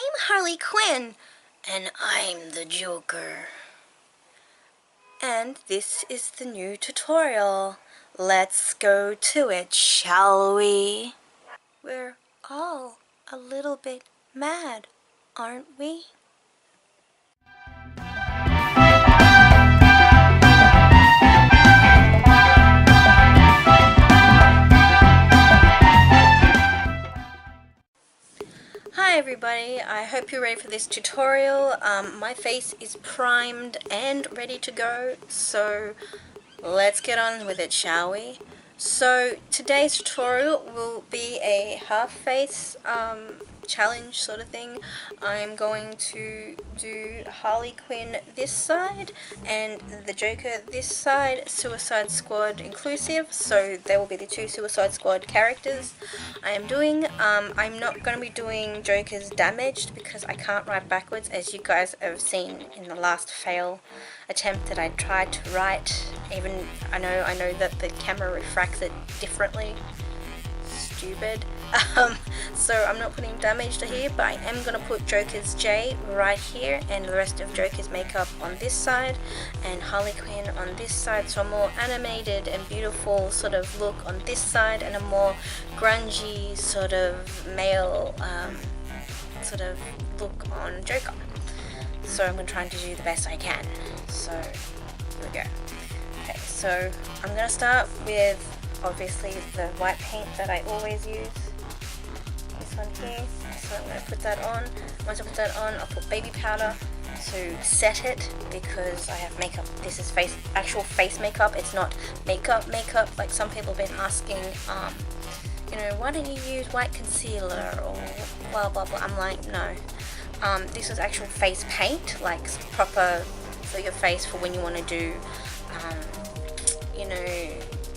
I'm Harley Quinn, and I'm the Joker. And this is the new tutorial. Let's go to it, shall we? We're all a little bit mad, aren't we? Hi everybody, I hope you're ready for this tutorial. My face is primed and ready to go, so let's get on with it, shall we? So today's tutorial will be a half face challenge sort of thing. I'm going to do Harley Quinn this side and the Joker this side, Suicide Squad inclusive, so there will be the two Suicide Squad characters I am doing. I'm not going to be doing Joker's damaged because I can't write backwards, as you guys have seen in the last fail attempt that I tried to write. Even I know that the camera refracts it differently. Stupid. So I'm not putting damaged here, but I am going to put Joker's J right here and the rest of Joker's makeup on this side and Harley Quinn on this side, so a more animated and beautiful sort of look on this side and a more grungy sort of male sort of look on Joker. So I'm going to try to do the best I can. So here we go. Okay, so I'm going to start with obviously the white paint that I always use. This one here. So I'm going to put that on. Once I put that on, I'll put baby powder to set it because I have makeup. This is actual face makeup. It's not makeup like some people have been asking. You know, why don't you use white concealer or blah blah blah. I'm like, no. This is actual face paint, like proper for your face for when you want to do, you know,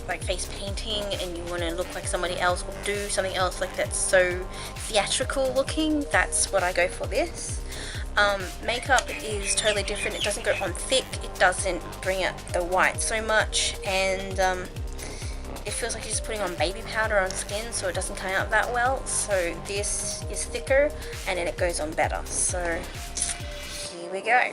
like face painting and you want to look like somebody else or do something else like that's so theatrical looking. That's what I go for this. Makeup is totally different. It doesn't go on thick. It doesn't bring out the white so much, and it feels like you're just putting on baby powder on skin, so it doesn't come out that well. So this is thicker and then it goes on better. So here we go.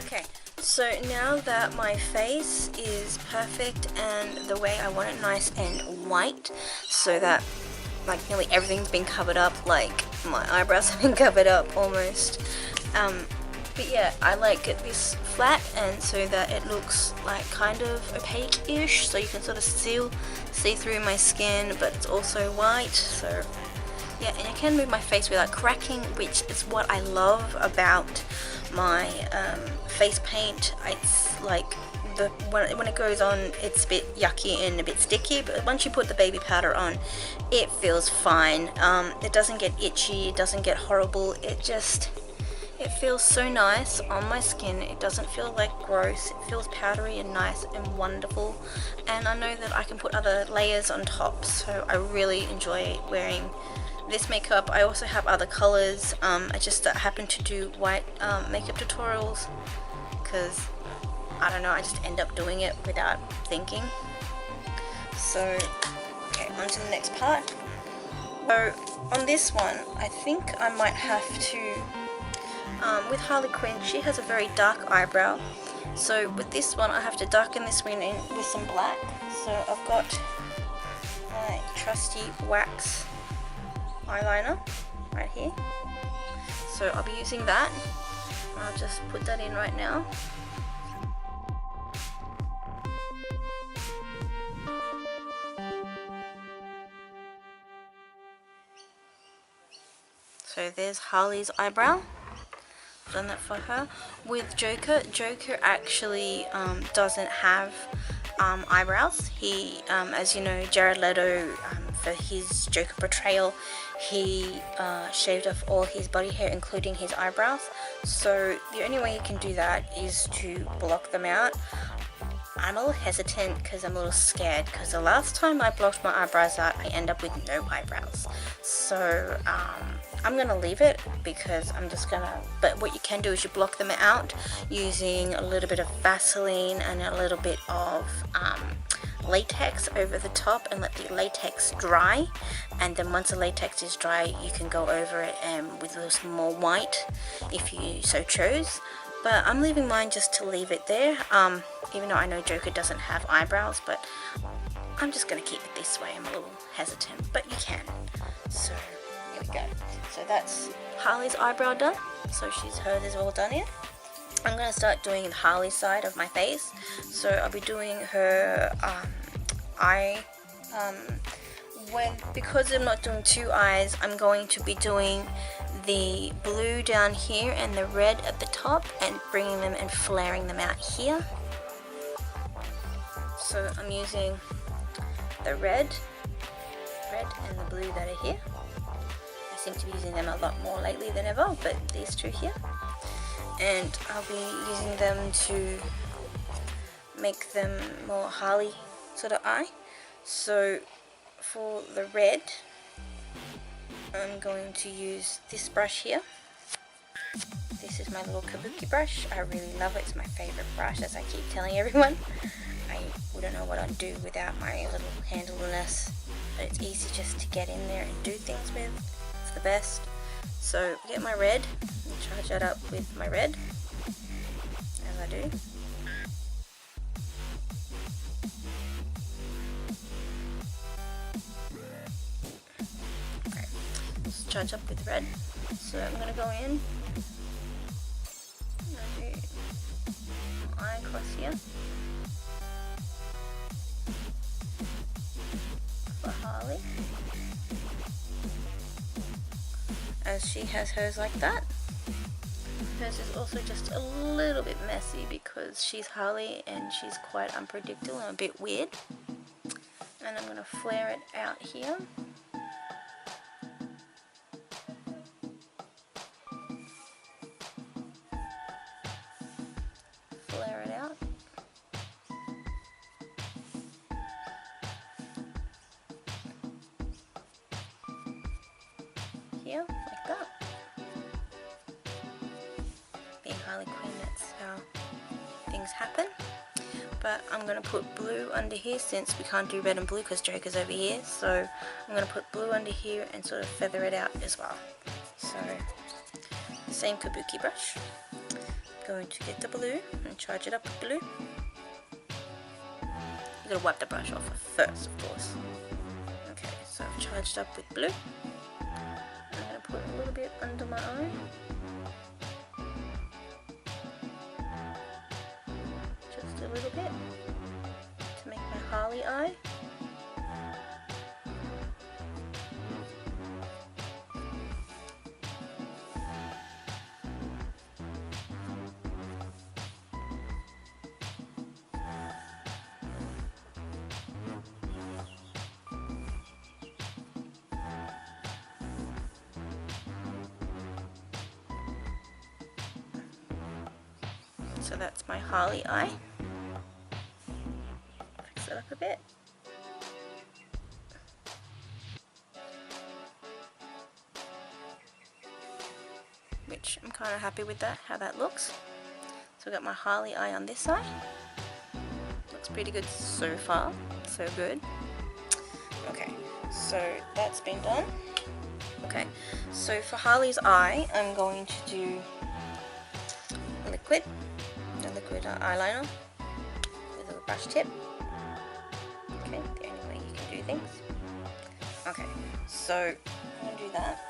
Okay, so now that my face is perfect and the way I want it, nice and white, so that like nearly everything's been covered up, like my eyebrows have been covered up almost. But yeah, I like it this flat and so that it looks like kind of opaque-ish, so you can sort of still see through my skin, but it's also white. So yeah, and I can move my face without cracking, which is what I love about my face paint. It's like when it goes on, it's a bit yucky and a bit sticky, but once you put the baby powder on, it feels fine. It doesn't get itchy, it doesn't get horrible, it feels so nice on my skin. It doesn't feel like gross. It feels powdery and nice and wonderful, and I know that I can put other layers on top, so I really enjoy wearing this makeup. I also have other colors. I just happen to do white makeup tutorials because I don't know, I just end up doing it without thinking. So okay, on to the next part. So on this one, I think I might have to, with Harley Quinn, she has a very dark eyebrow. So with this one, I have to darken this one in with some black. So I've got my trusty wax eyeliner right here. So I'll be using that. I'll just put that in right now. So there's Harley's eyebrow. Done that for her. With Joker, Joker actually doesn't have eyebrows. He, as you know, Jared Leto, for his Joker portrayal, he shaved off all his body hair, including his eyebrows. So the only way you can do that is to block them out. I'm a little hesitant because I'm a little scared, because the last time I blocked my eyebrows out, I end up with no eyebrows. So I'm gonna leave it, because I'm just gonna, but what you can do is you block them out using a little bit of Vaseline and a little bit of latex over the top, and let the latex dry. And then once the latex is dry, you can go over it with a little more white if you so chose. But I'm leaving mine just to leave it there, even though I know Joker doesn't have eyebrows, but I'm just going to keep it this way. I'm a little hesitant, but you can. So here we go. So that's Harley's eyebrow done. So hers is all done here. I'm going to start doing Harley's side of my face. So I'll be doing her eye. Because I'm not doing two eyes, I'm going to be doing the blue down here and the red at the top, and bringing them and flaring them out here. So I'm using the red and the blue that are here. I seem to be using them a lot more lately than ever, but these two here. And I'll be using them to make them more Harley sort of eye. So for the red, I'm going to use this brush here. This is my little kabuki brush. I really love it. It's my favorite brush, as I keep telling everyone. I wouldn't know what I'd do without my little handleness, but it's easy just to get in there and do things with. It's the best. So get my red and charge that up with my red, as I do. Charge up with red. So I'm going to go in and do eye across here for Harley, as she has hers like that. Hers is also just a little bit messy because she's Harley and she's quite unpredictable and a bit weird. And I'm going to flare it out here. Flare it out. Here, like that. Being Harley Quinn, that's how things happen. But I'm going to put blue under here, since we can't do red and blue because Joker's over here. So I'm going to put blue under here and sort of feather it out as well. So the same kabuki brush. Going to get the blue and charge it up with blue. You gotta wipe the brush off first, of course. Okay, so I've charged up with blue. I'm gonna put a little bit under my eye. Just a little bit to make my Harley eye. So that's my Harley eye. Fix it up a bit. Which I'm kind of happy with that, how that looks. So I've got my Harley eye on this side. Looks pretty good so far, so good. Okay, So that's been done. Okay, so for Harley's eye, I'm going to do a liquid eyeliner with a brush tip. Okay, the only way you can do things. Okay, so I'm going to do that.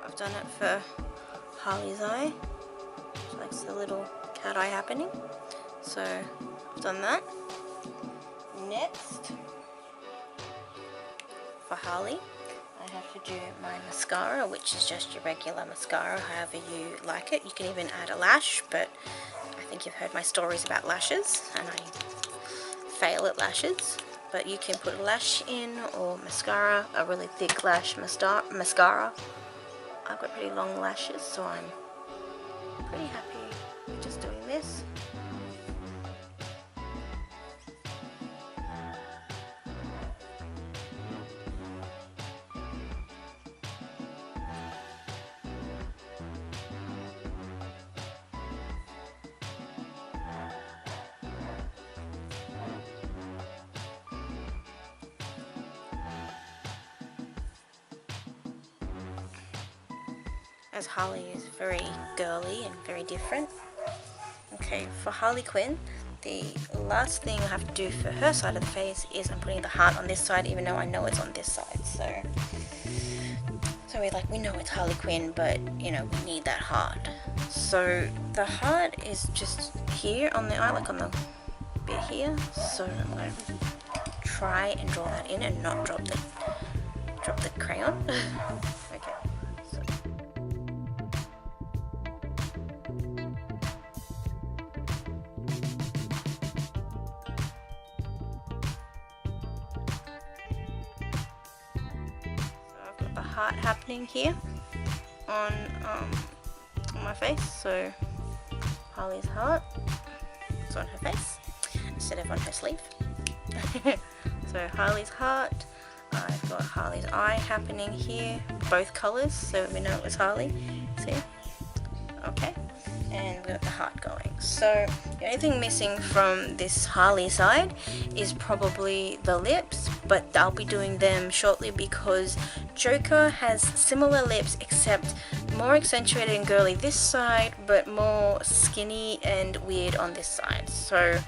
I've done it for Harley's eye. She likes the little cat eye happening. So I've done that. Next, for Harley, I have to do my mascara, which is just your regular mascara, however you like it. You can even add a lash, but I think you've heard my stories about lashes, and I fail at lashes. But you can put a lash in, or mascara, a really thick lash mascara. I've got pretty long lashes, so I'm pretty happy with just doing this. As Harley is very girly and very different. Okay, for Harley Quinn, the last thing I have to do for her side of the face is I'm putting the heart on this side, even though I know it's on this side. So we know it's Harley Quinn, but you know, we need that heart. So the heart is just here on the eye, like on the bit here. So I'm going to try and draw that in and not drop the crayon. Okay. Heart happening here on my face, so Harley's heart is on her face instead of on her sleeve. So Harley's heart, I've got Harley's eye happening here, both colours, so we know it was Harley. See? Okay, and we've got the heart going. So the only thing missing from this Harley side is probably the lips, but I'll be doing them shortly because Joker has similar lips except more accentuated and girly this side, but more skinny and weird on this side. So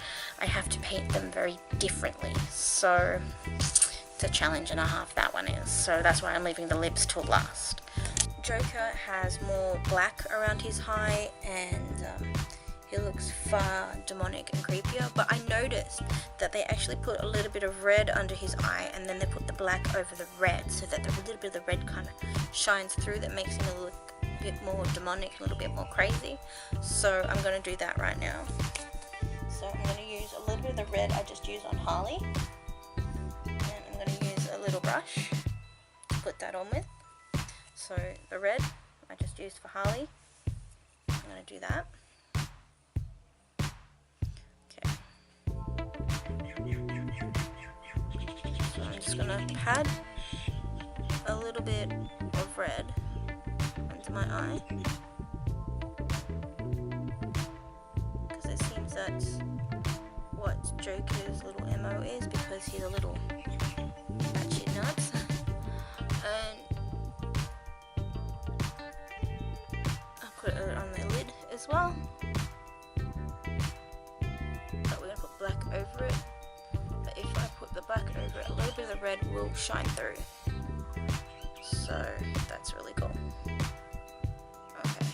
I have to paint them very differently. So it's a challenge and a half, that one is. So that's why I'm leaving the lips till last. Joker has more black around his eye, and he looks far demonic and creepier, but I noticed that they actually put a little bit of red under his eye, and then they put the black over the red, so that the little bit of the red kind of shines through, that makes him look a bit more demonic, a little bit more crazy. So I'm going to do that right now. So I'm going to use a little bit of the red I just used on Harley, and I'm going to use a little brush to put that on with. So the red I just used for Harley, I'm going to do that. Okay. So I'm just going to pat a little bit of red onto my eye, because it seems that's what Joker's little MO is, because he's a little batshit nuts. And put it on the lid as well, but we're going to put black over it. But if I put the black over it, a little bit of the red will shine through, so that's really cool. Okay,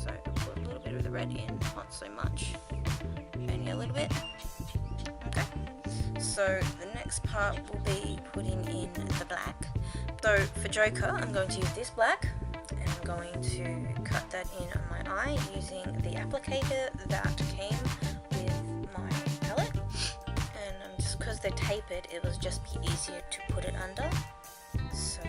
so I'll put a little bit of the red in, not so much, only a little bit. Okay, so the next part will be putting in the black. So for Joker, I'm going to use this black, and I'm going to cut that in on my eye using the applicator that came with my palette. And just because they're tapered, it will just be easier to put it under. So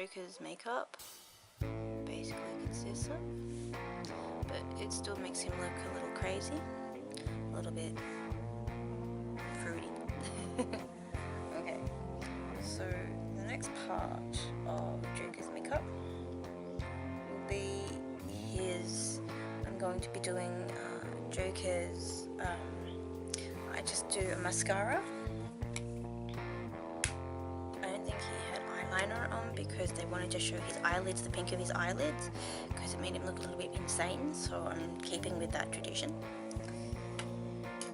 Joker's makeup basically consists of, but it still makes him look a little crazy, a little bit fruity. Okay, so the next part of Joker's makeup will be I'm going to be doing Joker's, I just do a mascara. I don't think he had eyeliner on because they wanted to show his eyelids, the pink of his eyelids, because it made him look a little bit insane, so I'm keeping with that tradition.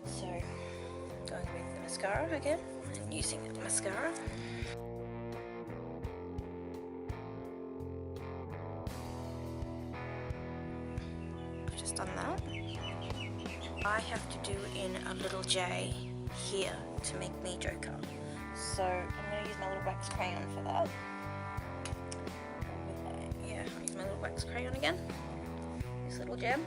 So, going with the mascara again, and using the mascara. I've just done that. I have to do in a little J here to make me Joker. So I'm going to use my little wax crayon for that. Yeah, I'll use my little wax crayon again. This little gem.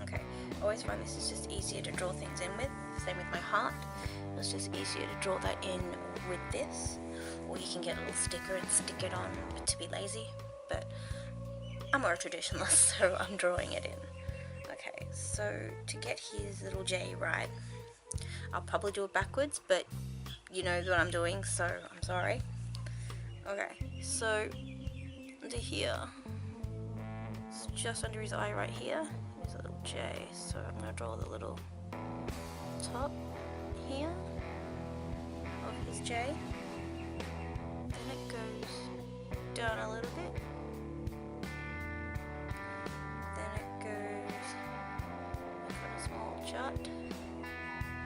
Okay, I always find this is just easier to draw things in with. Same with my heart. It's just easier to draw that in with this. Or you can get a little sticker and stick it on to be lazy. But I'm more a traditionalist, so I'm drawing it in. Okay, so to get his little J right, I'll probably do it backwards, but you know what I'm doing, so I'm sorry. Okay, so under here, it's just under his eye right here, there's a little J, so I'm going to draw the little top here of his J. Then it goes down a little bit. Then it goes like on a small chart,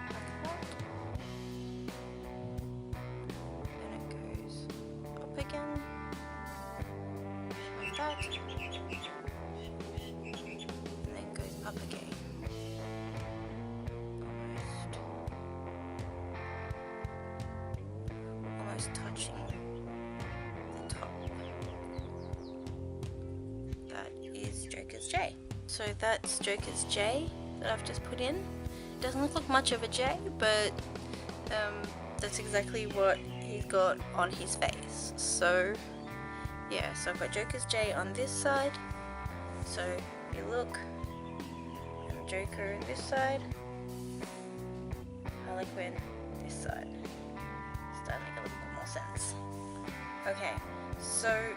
like that. Then it goes up again, like that. And then goes up again. Almost touching the top. That is Joker's J. So that's Joker's J that I've just put in. It doesn't look like much of a J, but that's exactly what he's got on his face. So yeah, so I've got Joker's J on this side. So if you look, and Joker this side, Harley Quinn this side. It's starting to make a little bit more sense. Okay, so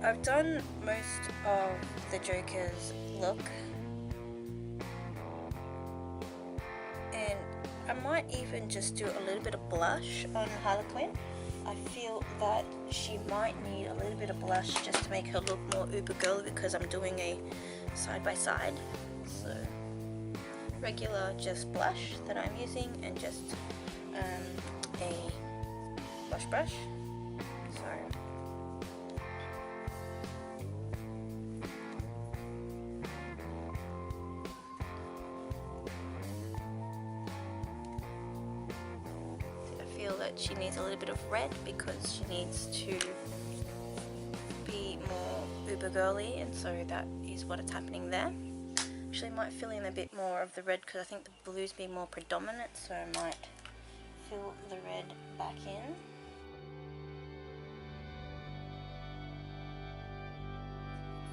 I've done most of the Joker's look, and I might even just do a little bit of blush on Harley Quinn. I feel that she might need a little bit of blush just to make her look more uber girly because I'm doing a side by side. So regular just blush that I'm using and just a blush brush. So that she needs a little bit of red because she needs to be more uber girly, and so that is what is happening there. Actually, I might fill in a bit more of the red because I think the blue's be more predominant, so I might fill the red back in.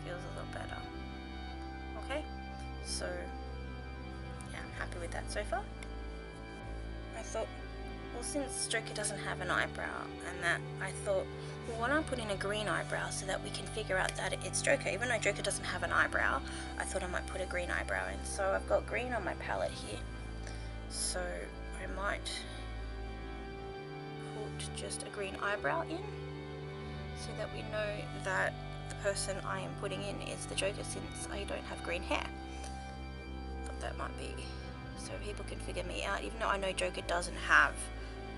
Feels a little better. Okay, so yeah, I'm happy with that so far. I thought, well, since Joker doesn't have an eyebrow, and that I thought, well, why don't I put in a green eyebrow so that we can figure out that it's Joker. Even though Joker doesn't have an eyebrow, I thought I might put a green eyebrow in. So I've got green on my palette here, so I might put just a green eyebrow in so that we know that the person I am putting in is the Joker, since I don't have green hair. Thought that might be so people can figure me out, even though I know Joker doesn't have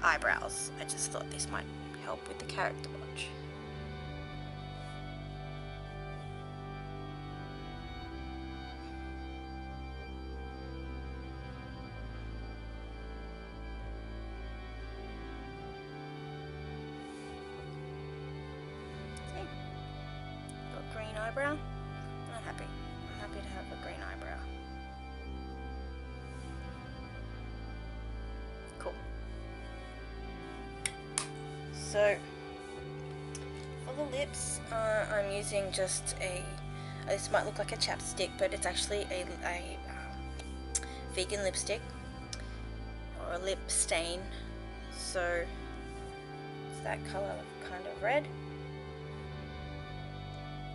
eyebrows. I just thought this might help with the character watch. See? Got green eyebrow. I'm happy. I'm happy to have a green eyebrow. Cool. So, for the lips, I'm using just this might look like a chapstick, but it's actually a vegan lipstick, or a lip stain. So it's that color, kind of red.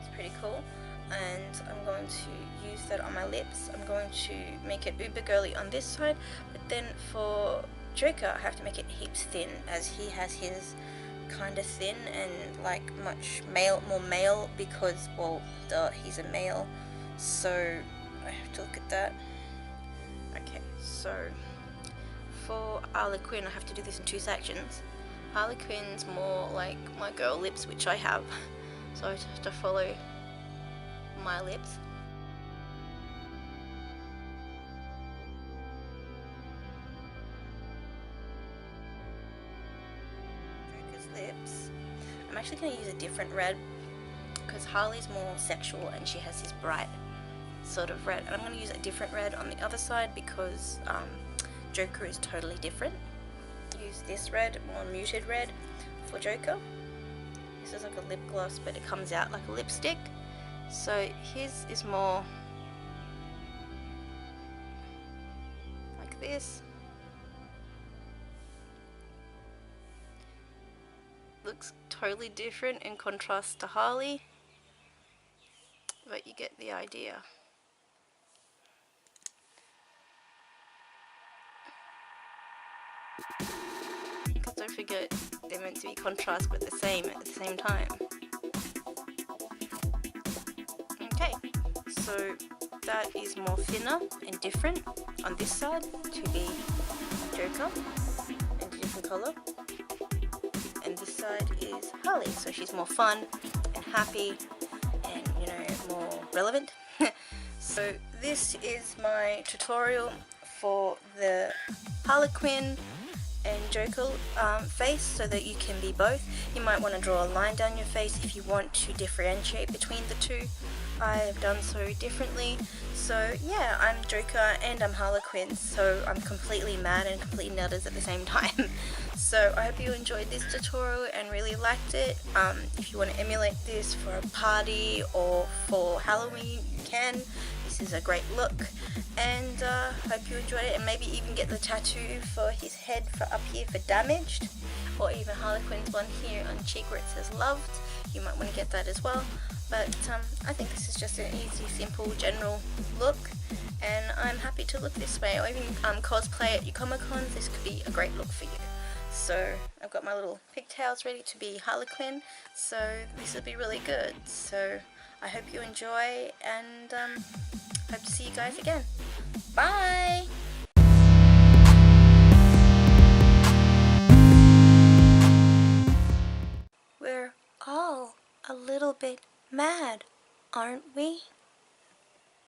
It's pretty cool. And I'm going to use that on my lips. I'm going to make it uber girly on this side, but then for Joker I have to make it heaps thin, as he has his kind of thin and like much more male, because, well, he's a male, so I have to look at that. Okay, so for Harley Quinn I have to do this in 2 sections. Harley Quinn's more like my girl lips, which I have, so I have to follow my lips. Joker's lips. I'm actually going to use a different red, because Harley's more sexual and she has this bright sort of red, and I'm going to use a different red on the other side because Joker is totally different. Use this red, more muted red, for Joker. This is like a lip gloss, but it comes out like a lipstick. So his is more like this. Looks totally different in contrast to Harley, but you get the idea. Because don't forget, they're meant to be contrast but the same at the same time. Okay, so that is more thinner and different on this side to be Joker and a different color, and this side is Harley, so she's more fun and happy and, you know, more relevant. So this is my tutorial for the Harley Quinn and Joker face, so that you can be both. You might want to draw a line down your face if you want to differentiate between the two. I've done so differently. So yeah, I'm Joker and I'm Harley Quinn, so I'm completely mad and completely nutters at the same time. So I hope you enjoyed this tutorial and really liked it. If you want to emulate this for a party or for Halloween, you can. This is a great look, and hope you enjoyed it, and maybe even get the tattoo for his head for up here for damaged, or even Harley Quinn's one here on cheek where it says loved. You might want to get that as well. But I think this is just an easy, simple, general look, and I'm happy to look this way, or even cosplay at your Comic Cons. This could be a great look for you. So I've got my little pigtails ready to be Harley Quinn, so this will be really good. So I hope you enjoy, and hope to see you guys again. Bye! We're all a little bit mad, aren't we?